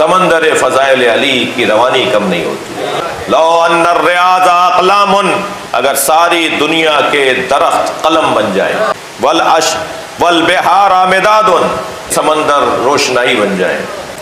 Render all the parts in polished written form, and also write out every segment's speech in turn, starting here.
سمندر فضائل علی کی روانی کم نہیں ہوتی۔ لو ان الریاض اقلام، اگر ساری دنیا کے درخت قلم بن جائیں، والبحار مداد، سمندر روشنائی بن جائیں،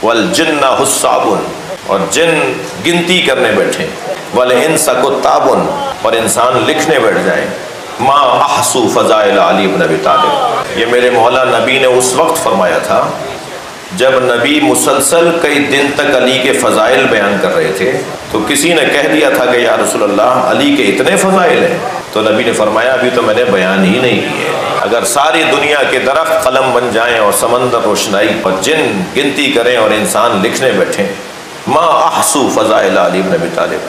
والجن حساب، اور جن گنتی کرنے بیٹھیں، والانس کتاب، اور انسان لکھنے بیٹھ جائیں، ما احصو فضائل علی بن ابی طالب۔ یہ میرے مولا نبی نے اس وقت فرمایا تھا جب نبی مسلسل کئی دن تک علی کے فضائل بیان کر رہے تھے، تو کسی نے کہہ دیا تھا کہ یا رسول اللہ علی کے اتنے فضائل ہیں، تو نبی نے فرمایا ابھی تو میں نے بیان ہی نہیں کیے۔ اگر ساری دنیا کے درخت قلم بن جائیں اور سمندر روشنائی اور جن گنتی کریں اور انسان لکھنے بیٹھیں، ما احصو فضائل علی بن ابی طالب،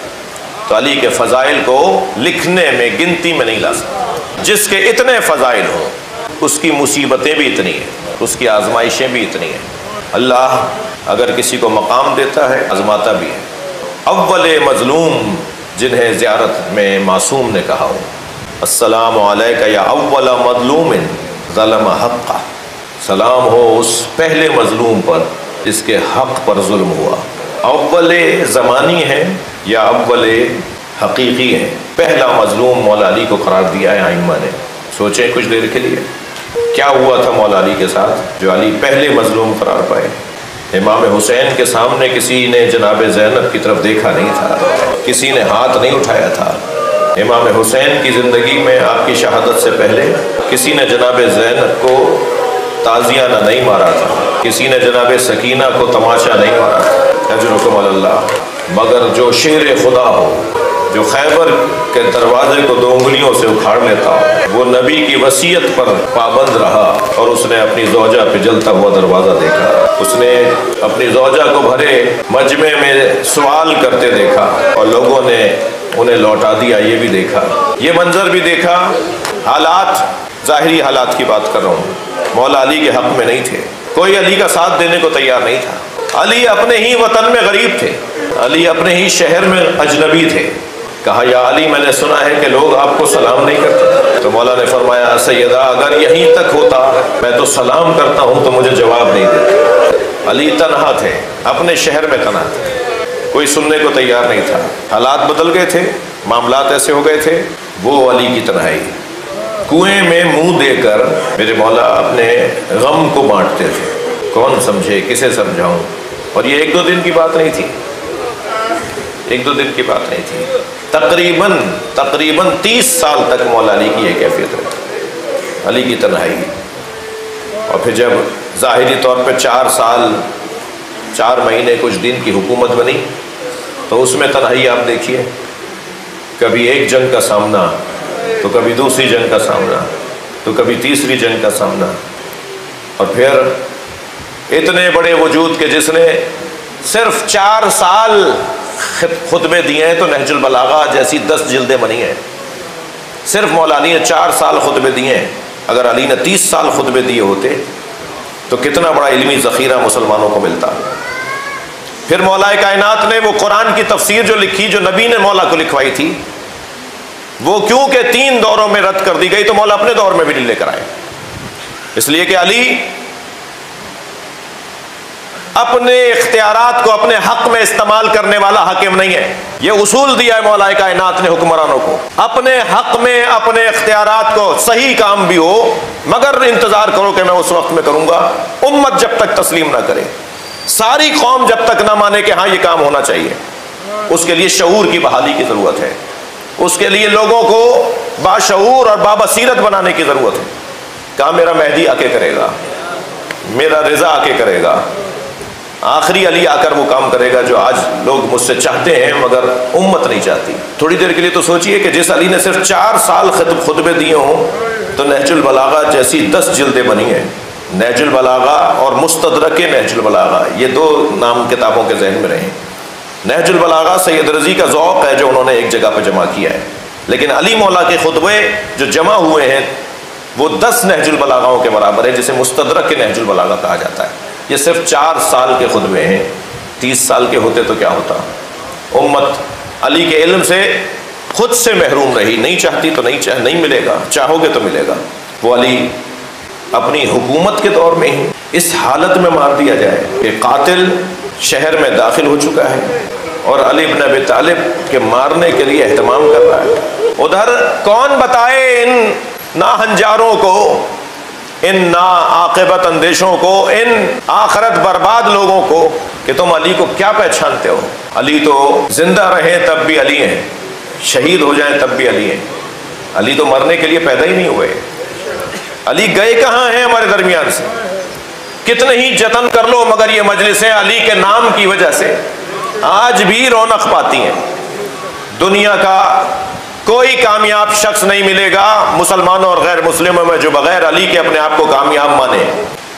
تو علی کے فضائل کو لکھنے میں گنتی میں نہیں لا سکتا۔ جس کے اتنے فضائل ہوں اس کی مصیبتیں بھی اتنی ہیں، اس کی آزمائشیں بھی اتنی ہیں۔ اللہ اگر کسی کو مقام دیتا ہے آزماتا بھی ہے۔ اول مظلوم جنہیں زیارت میں معصوم نے کہا ہو، السلام علیکہ یا اول مظلوم ظلم حقہ، سلام ہو اس پہلے مظلوم پر جس کے حق پر ظلم ہوا۔ اول زمانی ہے یا اول حقیقی ہے؟ پہلا مظلوم مولا علی کو قرار دیا ہے ائمہ نے۔ سوچیں کچھ دیر کے لیے کیا ہوا تھا مولا علی کے ساتھ جو علی پہلے مظلوم قرار پائے۔ امام حسین کے سامنے کسی نے جناب زینب کی طرف دیکھا نہیں تھا، کسی نے ہاتھ نہیں اٹھایا تھا۔ امام حسین کی زندگی میں آپ کی شہادت سے پہلے کسی نے جناب زینب کو تازیانہ نہیں مارا تھا، کسی نے جناب سکینہ کو تماشا نہیں مارا تھا۔ اجرکم اللہ، مگر جو شیر خدا ہو، جو خیبر کے دروازے کو 2 انگلیوں سے اکھاڑ لیتا ہو، وہ نبی کی وصیت پر پابند رہا اور اس نے اپنی زوجہ پہ جلتا ہوا دروازہ دیکھا، اس نے اپنی زوجہ کو بھرے مجمع میں سوال کرتے دیکھا اور لوگوں نے انہیں لوٹا دیا، یہ بھی دیکھا، یہ منظر بھی دیکھا۔ حالات ظاہری حالات کی بات کر رہا ہوں، مولا علی کے حق میں نہیں تھے، کوئی علی کا ساتھ دینے کو تیار نہیں تھا۔ علی اپنے ہی وطن میں غریب تھے، علی اپنے ہی شہر میں اجنبی تھے۔ کہا یا علی میں نے سنا ہے کہ لوگ آپ کو سلام نہیں کرتے، تو مولا نے فرمایا سیدہ اگر یہیں تک ہوتا میں تو سلام کرتا ہوں تو مجھے جواب نہیں دیتے۔ علی تنہا تھے، اپنے شہر میں تنہا تھے، کوئی سننے کو تیار نہیں تھا۔ حالات بدل گئے تھے، معاملات ایسے ہو گئے تھے، وہ علی کی تنہائی۔ کنویں میں منہ دے کر میرے مولا اپنے غم کو بانٹتے تھے، کون سمجھے کسے سمجھاؤں، اور یہ 1-2 دن کی بات نہیں تھی، 1-2 دن کی بات نہیں تھی، تقریباً 30 سال تک مولا علی کی یہ کیفیت رہی، علی کی تنہائی۔ اور پھر جب ظاہری طور پہ 4 سال 4 مہینے کچھ دن کی حکومت بنی تو اس میں تنہائی آپ دیکھیے، کبھی ایک جنگ کا سامنا، تو کبھی دوسری جنگ کا سامنا، تو کبھی تیسری جنگ کا سامنا، اور پھر اتنے بڑے وجود کے جس نے صرف 4 سال خطبے دیے ہیں تو نہج البلاغہ جیسی 10 جلدیں بنی ہیں، صرف مولا علی نے 4 سال خطبے دیے ہیں۔ اگر علی نے 30 سال خطبے دیے ہوتے تو کتنا بڑا علمی ذخیرہ مسلمانوں کو ملتا۔ پھر مولا کائنات نے وہ قرآن کی تفسیر جو لکھی، جو نبی نے مولا کو لکھوائی تھی، وہ کیونکہ 3 دوروں میں رد کر دی گئی تو مولا اپنے دور میں بھی نہیں لے کر آئے، اس لیے کہ علی اپنے اختیارات کو اپنے حق میں استعمال کرنے والا حاکم نہیں ہے۔ یہ اصول دیا ہے مولا کائنات نے حکمرانوں کو، اپنے حق میں اپنے اختیارات کو، صحیح کام بھی ہو مگر انتظار کرو کہ میں اس وقت میں کروں گا۔ امت جب تک تسلیم نہ کرے، ساری قوم جب تک نہ مانے کہ ہاں یہ کام ہونا چاہیے، اس کے لیے شعور کی بحالی کی ضرورت ہے، اس کے لیے لوگوں کو باشعور اور بابصیرت بنانے کی ضرورت ہے۔ کہا میرا مہدی آ کے کرے گا، میرا رضا آ کے کرے گا، آخری علی آ کر وہ کام کرے گا جو آج لوگ مجھ سے چاہتے ہیں مگر امت نہیں چاہتی۔ تھوڑی دیر کے لیے تو سوچئے کہ جس علی نے صرف 4 سال خطبے دیے ہوں تو نہج البلاغہ جیسی 10 جلدیں بنی ہیں۔ نہج البلاغہ اور مستدرک نہج البلاغہ، یہ 2 نام کتابوں کے ذہن میں رہیں۔ نہج البلاغہ سید رضی کا ذوق ہے جو انہوں نے ایک جگہ پہ جمع کیا ہے، لیکن علی مولا کے خطبے جو جمع ہوئے ہیں وہ 10 نہج البلاغاؤں کے برابر ہے، جسے مستدرک نہج البلاغہ کہا جاتا ہے۔ یہ صرف 4 سال کے خطبے ہیں، 30 سال کے ہوتے تو کیا ہوتا۔ امت علی کے علم سے خود سے محروم رہی، نہیں چاہتی تو نہیں ملے گا، چاہو گے تو ملے گا۔ وہ علی اپنی حکومت کے دور میں ہی اس حالت میں مار دیا جائے کہ قاتل شہر میں داخل ہو چکا ہے اور علی بن ابی طالب کے مارنے کے لیے اہتمام کر رہا ہے۔ ادھر کون بتائے ان ناہنجاروں کو، ان نا عاقبت اندیشوں کو، ان آخرت برباد لوگوں کو کہ تم علی کو کیا پہچانتے ہو؟ علی تو زندہ رہیں تب بھی علی ہیں، شہید ہو جائیں تب بھی علی ہیں۔ علی تو مرنے کے لیے پیدا ہی نہیں ہوئے۔ علی گئے کہاں ہیں ہمارے درمیان سے؟ کتنے ہی جتن کر لو مگر یہ مجلسیں علی کے نام کی وجہ سے آج بھی رونق پاتی ہیں۔ دنیا کا کوئی کامیاب شخص نہیں ملے گا مسلمانوں اور غیر مسلموں میں جو بغیر علی کے اپنے آپ کو کامیاب مانے۔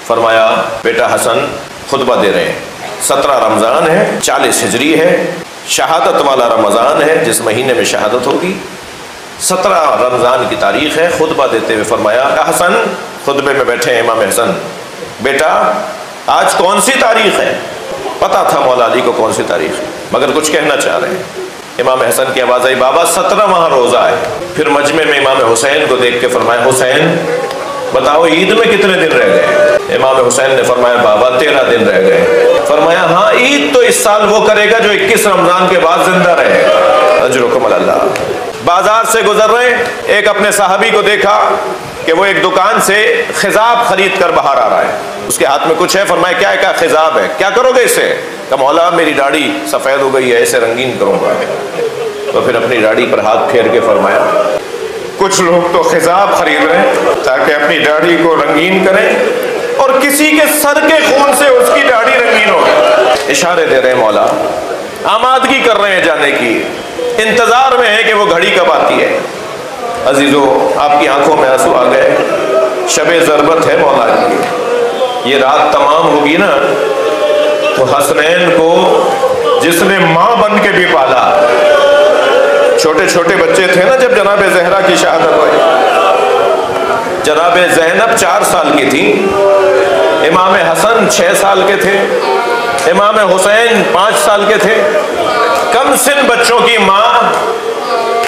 فرمایا بیٹا حسن خطبہ دے رہے ہیں، 17 رمضان ہے، 40 ہجری ہے، شہادت والا رمضان ہے جس مہینے میں شہادت ہوگی، 17 رمضان کی تاریخ ہے۔ خطبہ دیتے ہوئے فرمایا حسن، خطبے میں بیٹھے ہیں امام حسن، بیٹا آج کون سی تاریخ ہے؟ پتا تھا مولا علی کو کون سی تاریخ ہے مگر کچھ کہنا چاہ رہے ہیں۔ امام حسن کی آواز آئی بابا 17واں روزہ ہے۔ پھر مجمع میں امام حسین کو دیکھ کے فرمایا حسین بتاؤ عید میں کتنے دن رہ گئے؟ امام حسین نے فرمایا بابا 13 دن رہ گئے۔ فرمایا ہاں عید تو اس سال وہ کرے گا جو 21 رمضان کے بعد زندہ رہے گا۔ اجرکم اللہ۔ بازار سے گزر رہے ایک اپنے صحابی کو دیکھا کہ وہ ایک دکان سے خضاب خرید کر باہر آ رہا ہے، اس کے ہاتھ میں کچھ ہے۔ فرمایا کیا ہے؟ کہا خضاب ہے۔ کیا کرو گے اس سے؟ کہ مولا میری داڑھی سفید ہو گئی ہے، اسے رنگین کروں گا۔ تو پھر اپنی داڑھی پر ہاتھ پھیر کے فرمایا کچھ لوگ تو خضاب خرید رہے ہیں تاکہ اپنی داڑھی کو رنگین کریں اور کسی کے سر کے خون سے اس کی داڑھی رنگین ہو گئی۔ اشارے دے رہے ہیں مولا، آمادگی کر رہے ہیں جانے کی، انتظار میں ہے کہ وہ گھڑی کب آتی ہے۔ عزیزو آپ کی آنکھوں میں آنسو آ گئے، شب ضربت ہے مولا کی، یہ رات تمام ہوگی نا تو حسنین کو جس نے ماں بن کے بھی پالا، چھوٹے چھوٹے بچے تھے نا جب جناب زہرا کی شہادت ہوئی، جناب زینب 4 سال کی تھی، امام حسن 6 سال کے تھے، امام حسین 5 سال کے تھے۔ کم سن بچوں کی ماں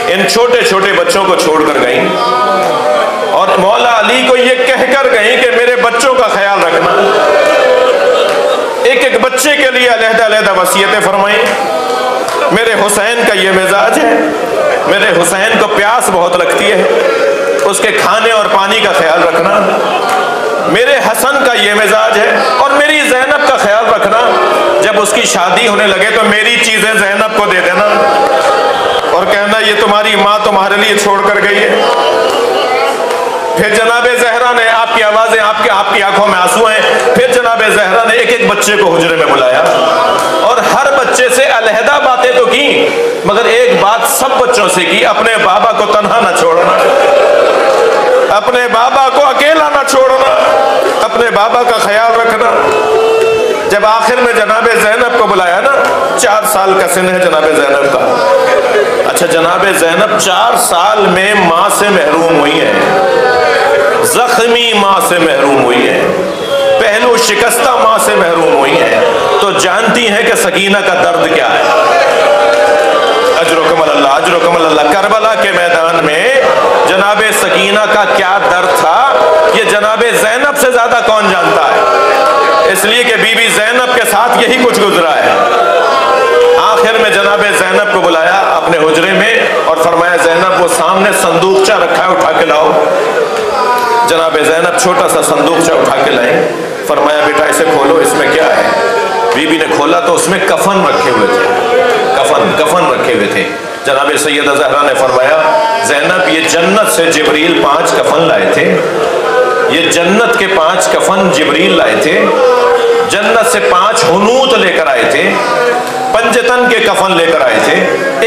ان چھوٹے چھوٹے بچوں کو چھوڑ کر گئیں اور مولا علی کو یہ کہہ کر گئیں کہ میرے بچوں کا خیال رکھنا۔ ایک ایک بچے کے لیے علیحدہ علیحدہ وصیتیں فرمائیں۔ میرے حسین کا یہ مزاج ہے، میرے حسین کو پیاس بہت لگتی ہے، اس کے کھانے اور پانی کا خیال رکھنا۔ میرے حسن کا یہ مزاج ہے اور میری زینب کا خیال رکھنا، جب اس کی شادی ہونے لگے تو میری چیزیں زینب کو دے دینا اور کہنا یہ تمہاری ماں تمہارے لیے چھوڑ کر گئی ہے۔ پھر جناب زہرا نے، آپ کی آوازیں، آپ کی آنکھوں میں آنسو ہیں، پھر جناب زہرا نے ایک ایک بچے کو حجرے میں بلایا اور ہر بچے سے علیحدہ باتیں تو کی مگر ایک بات سب بچوں سے کی، اپنے بابا کو تنہا نہ چھوڑنا، اپنے بابا کو اکیلا نہ چھوڑنا، اپنے بابا کا خیال رکھنا۔ جب آخر میں جناب زینب کو بلایا نا، 4 سال کا سن ہے جناب زینب کا۔ اچھا جناب زینب 4 سال میں ماں سے محروم ہوئی ہیں، زخمی ماں سے محروم ہوئی ہیں، پہلو شکستہ ماں سے محروم ہوئی ہیں، تو جانتی ہیں کہ سکینہ کا درد کیا ہے۔ اجرکم اللہ، اجرکم اللہ۔ کربلا کے میدان میں جناب سکینہ کا کیا درد تھا یہ جناب زینب سے زیادہ کون جانتا ہے، اس لیے کہ بی بی زینب کے ساتھ یہی کچھ گزرا ہے۔ آخر میں جناب زینب کو بلایا اپنے حجرے میں اور فرمایا زینب وہ سامنے صندوقچہ رکھا ہے اٹھا کے لاؤ۔ جناب زینب چھوٹا سا صندوقچہ اٹھا کے لائیں، فرمایا بیٹا اسے کھولو، اس میں کیا ہے؟ بی بی نے کھولا تو اس میں کفن رکھے ہوئے تھے، کفن رکھے ہوئے تھے۔ جناب سیدہ زہرا نے فرمایا زینب یہ جنت سے جبریل 5 کفن لائے تھے، یہ جنت کے 5 کفن جبریل لائے تھے، جنت سے 5 حنوط لے کر آئے تھے، پنجتن کے کفن لے کر آئے تھے،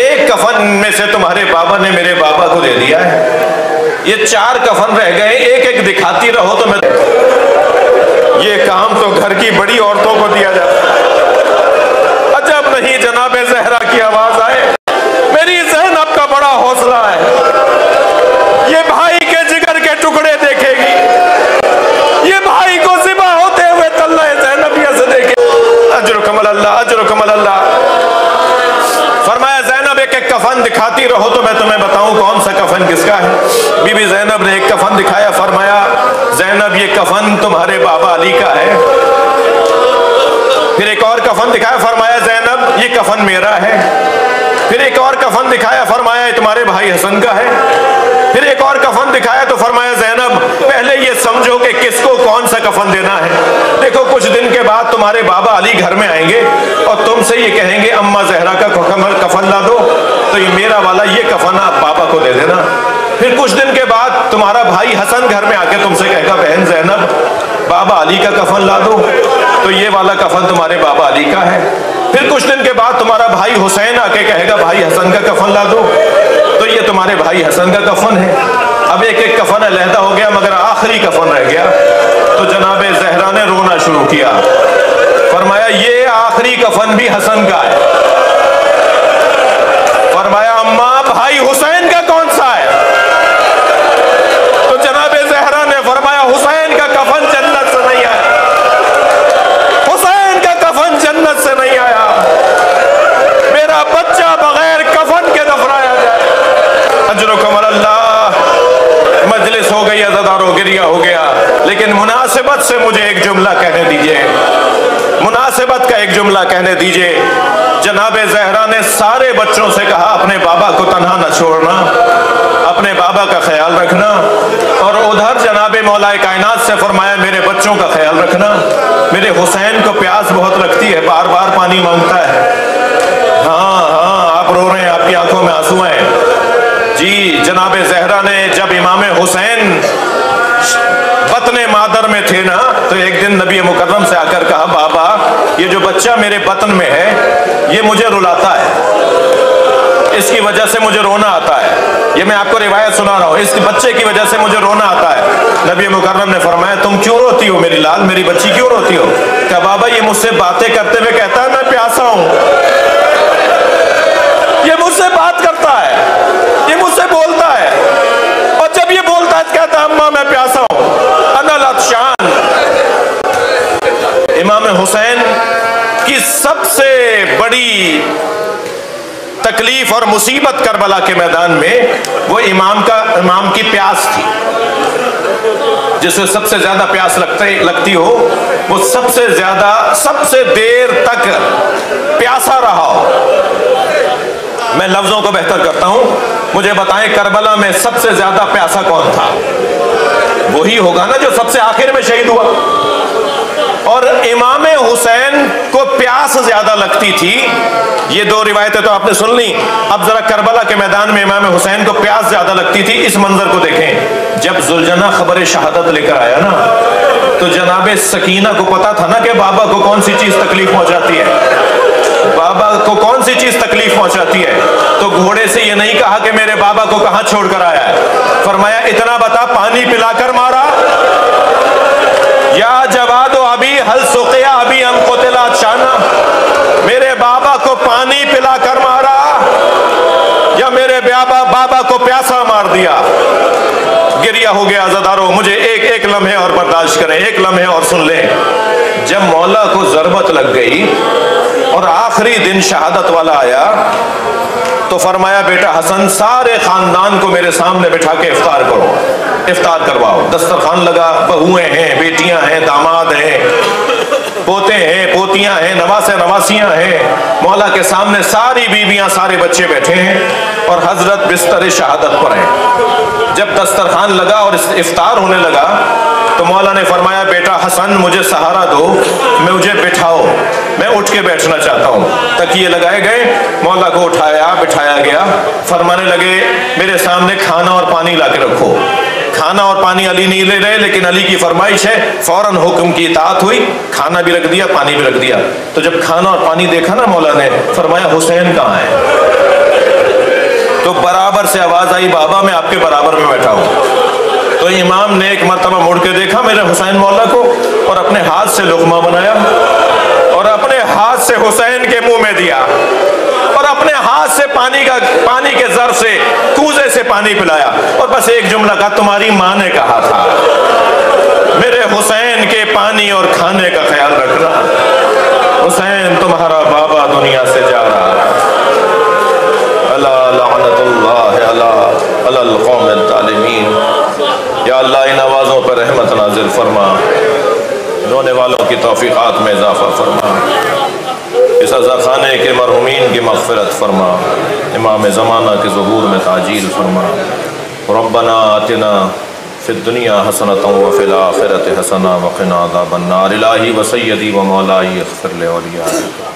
ایک کفن میں سے تمہارے بابا نے میرے بابا کو دے دیا ہے، یہ 4 کفن رہ گئے، ایک ایک دکھاتی رہو تو میں یہ کام تو گھر کی بڑی عورتوں کو دیا جاتا ہے۔ عجب نہیں جناب زہرا کی آواز آئے، میری زینب کا بڑا حوصلہ ہے، یہ بھائی کے جگر کے ٹکڑے دیکھے گی، یہ بھائی کو ذبح ہوتے ہوئے طلع زینبیہ سے دیکھے۔ اجرکم اللہ، اجرکم اللہ۔ فرمایا زینب ایک ایک کفن دکھاتی رہو تو میں تمہیں بتاؤں کون سا کفن کس کا ہے۔ بی بی زینب نے ایک کفن دکھایا، فرمایا زینب یہ کفن تمہارے بابا علی کا ہے۔ پھر ایک اور کفن دکھایا، فرمایا زینب یہ کفن میرا ہے۔ پھر ایک اور کفن دکھایا، فرمایا یہ تمہارے بھائی حسن کا ہے۔ پھر ایک اور کفن دکھایا تو فرمایا زینب پہلے یہ سمجھو کہ کس کو کون سا کفن دینا ہے۔ دیکھو کچھ دن کے بعد تمہارے بابا علی گھر میں آئیں گے اور تم سے یہ کہیں گے اماں زہرا کا کفن لا دو، تو یہ میرا والا یہ کفن آپ بابا کو دے دینا۔ پھر کچھ دن کے بعد تمہارا بھائی حسن گھر میں آ کے تم سے کہے گا بہن زینب بابا علی کا کفن لا دو، تو یہ والا کفن تمہارے بابا علی کا ہے۔ پھر کچھ دن کے بعد تمہارا بھائی حسین آ کے کہے گا بھائی حسن کا کفن لا دو، تو یہ تمہارے بھائی حسن کا کفن ہے۔ اب ایک ایک کفن علیحدہ ہو گیا مگر آخری کفن رہ گیا، تو جناب زہرا نے رونا شروع کیا، فرمایا یہ آخری کفن بھی حسن کا ہے۔ فرمایا اماں بھائی حسین کا کون سا ہے؟ تو جناب زہرا نے فرمایا حسین کا کفن جنت سے نہیں آیا، حسین کا کفن جنت سے نہیں آیا، میرا بچہ بغیر کفن کے دفنایا جائے۔ اجرکم اللہ۔ مجلس ہو گئی عزادارو، گریہ ہو گیا، لیکن مناسبت سے مجھے ایک جملہ کہنے دیجئے، مناسبت کا ایک جملہ کہنے دیجئے۔ جناب زہرا نے سارے بچوں سے کہا اپنے بابا کو تنہا نہ چھوڑنا، اپنے بابا کا خیال رکھنا، اور ادھر جناب مولا کائنات سے فرمایا میرے بچوں کا خیال رکھنا، میرے حسین کو پیاس بہت لگتی ہے، بار بار پانی مانگتا ہے۔ ہاں آپ رو رہے ہیں، آپ کی آنکھوں میں آنسو ہیں۔ جی جناب زہرا نے جب امام حسین بطن مادر میں تھے نا، تو ایک دن نبی مکرم سے آ کر کہا بابا یہ جو بچہ میرے بطن میں ہے یہ مجھے رلاتا ہے، اس کی وجہ سے مجھے رونا آتا ہے، یہ میں آپ کو روایت سنا رہا ہوں، اس بچے کی وجہ سے مجھے رونا آتا ہے۔ نبی مکرم نے فرمایا تم کیوں روتی ہو میری لال، میری بچی کیوں روتی ہو؟ کہا بابا یہ مجھ سے باتیں کرتے ہوئے کہتا ہے میں پیاسا ہوں، یہ مجھ سے بات کرتا ہے، یہ مجھ سے بولتا ہے، اور جب یہ بولتا ہے کہتا ہے اماں میں پیاسا ہوں، انا العطشان۔ امام حسین کی سب سے بڑی تکلیف اور مصیبت کربلا کے میدان میں وہ امام کی پیاس تھی، جس سے سب سے زیادہ پیاس لگتی ہو، وہ سب سے زیادہ سب سے دیر تک پیاسا رہا ہو۔ میں لفظوں کو بہتر کرتا ہوں، مجھے بتائیں کربلا میں سب سے زیادہ پیاسا کون تھا؟ وہی ہوگا نا جو سب سے آخر میں شہید ہوا۔ اور امام حسین کو پیاس زیادہ لگتی تھی، یہ دو روایتیں تو آپ نے سن لی، اب ذرا کربلا کے میدان میں امام حسین کو پیاس زیادہ لگتی تھی۔ اس منظر کو دیکھیں، جب ذوالجناح خبر شہادت لے کر آیا نا، تو جناب سکینہ کو پتا تھا نا کہ بابا کو کون سی چیز تکلیف پہنچاتی ہے، بابا کو کون سی چیز تکلیف پہنچاتی ہے، تو گھوڑے سے یہ نہیں کہا کہ میرے بابا کو کہاں چھوڑ کر آیا ہے، فرمایا اتنا بتا پانی پلا کر مارا، یا جواد و ابھی حل سقیا ابھی ہم قتلا چانا، میرے بابا کو پانی پلا کر مارا یا میرے بابا کو پیاسا مار دیا۔ گریہ ہو گیا عزادارو، مجھے ایک لمحے اور برداشت کریں، ایک لمحے اور سن لیں۔ جب مولا کو ضربت لگ گئی اور آخری دن شہادت والا آیا تو فرمایا بیٹا حسن سارے خاندان کو میرے سامنے بٹھا کے افطار کرو، افطار کرواؤ۔ دسترخوان لگا، بہویں ہیں، بیٹیاں ہیں، داماد ہیں، پوتے ہیں، پوتیاں ہیں، نواسے نواسیاں ہیں، مولا کے سامنے ساری بیویاں سارے بچے بیٹھے ہیں اور حضرت بستر شہادت پر ہیں۔ جب دسترخوان لگا اور افطار ہونے لگا تو مولا نے فرمایا بیٹا حسن مجھے سہارا دو، مجھے بٹھاؤ، میں اٹھ کے بیٹھنا چاہتا ہوں۔ تکیے لگائے گئے، مولا کو اٹھایا بٹھایا گیا، فرمانے لگے میرے سامنے کھانا اور پانی لا کے رکھو۔ کھانا اور پانی علی نہیں لے رہے، لیکن علی کی فرمائش ہے، فوراً حکم کی اطاعت ہوئی، کھانا بھی رکھ دیا پانی بھی رکھ دیا۔ تو جب کھانا اور پانی دیکھا نا مولا نے، فرمایا حسین کہاں ہے؟ تو برابر سے آواز آئی بابا میں آپ کے برابر میں بیٹھا ہوں۔ تو امام نے ایک مرتبہ مڑ کے دیکھا میرے حسین مولا کو اور اپنے ہاتھ سے لقمہ بنایا اور اپنے ہاتھ سے حسین کے منہ میں دیا اور اپنے ہاتھ سے پانی کے ظرف سے کوزے سے پانی پلایا اور بس ایک جملہ کہا تمہاری ماں نے کہا تھا میرے حسین کے پانی اور کھانے کا خیال رکھنا، حسین تمہارا بابا دنیا سے جا رہا ہے۔ اللہ لعنت اللہ علی القوم الظالمین۔ یا اللہ ان آوازوں پر رحمت نازل فرما، ہونے والوں کی توفیقات میں اضافہ فرما، اس عزاخانے کے مرحومین کی مغفرت فرما، امام زمانہ کے ظہور میں تعجیل فرما۔ ربنا آتنا فی الدنیا حسنۃ وفی الآخرۃ حسنۃ وقنا عذاب النار۔ الہی و سیدی و مولائی اغفر لأولیائک